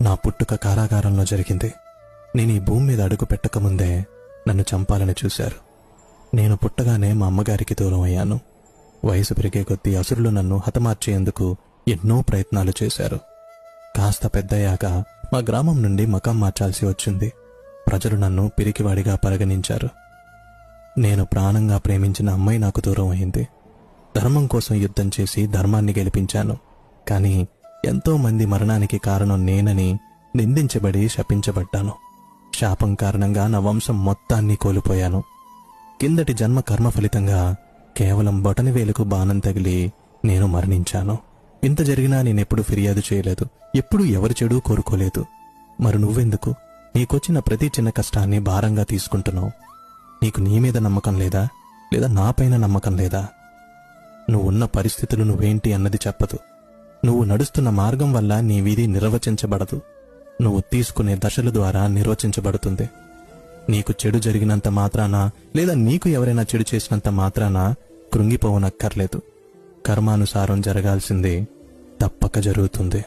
నా పుట్టుక కారాగారంలో జరిగింది. నేను ఈ భూమి మీద అడుగు పెట్టకముందే నన్ను చంపాలని చూశారు. నేను పుట్టగానే మా అమ్మగారికి దూరం అయ్యాను. వయసు పెరిగే కొద్దీ అసురులు నన్ను హతమార్చేందుకు ఎన్నో ప్రయత్నాలు చేశారు. కాస్త పెద్దయ్యాక మా గ్రామం నుండి మకాం మార్చాల్సి వచ్చింది. ప్రజలు నన్ను పిరికివాడిగా పరిగణించారు. నేను ప్రాణంగా ప్రేమించిన అమ్మాయి నాకు దూరం అయింది. ధర్మం కోసం యుద్ధం చేసి ధర్మాన్ని గెలిపించాను. కానీ ఎంతో మంది మరణానికి కారణం నేనని నిందించబడి శపించబడ్డాను. శాపం కారణంగా నా వంశం మొత్తాన్ని కోల్పోయాను. కిందటి జన్మ కర్మ ఫలితంగా కేవలం బొటనవేలుకు బాణం తగిలి నేను మరణించాను. ఇంత జరిగినా నేనెప్పుడు ఫిర్యాదు చేయలేదు. ఎప్పుడూ ఎవరి చెడు కోరుకోలేదు. మరి నువ్వెందుకు నీకొచ్చిన ప్రతి చిన్న కష్టాన్ని భారంగా తీసుకుంటున్నావు? నీకు నీ మీద నమ్మకం లేదా? లేదా నాపైన నమ్మకం లేదా? నువ్వున్న పరిస్థితులు నువ్వేంటి అన్నది చెప్పదు. నువ్వు నడుస్తున్న మార్గం వల్ల నీ వీధి నిర్వచించబడదు. నువ్వు తీసుకునే దశల ద్వారా నిర్వచించబడుతుంది. నీకు చెడు జరిగినంత మాత్రాన లేదా నీకు ఎవరైనా చెడు చేసినంత మాత్రాన కృంగిపోవనక్కర్లేదు. కర్మానుసారం జరగాల్సింది తప్పక జరుగుతుంది.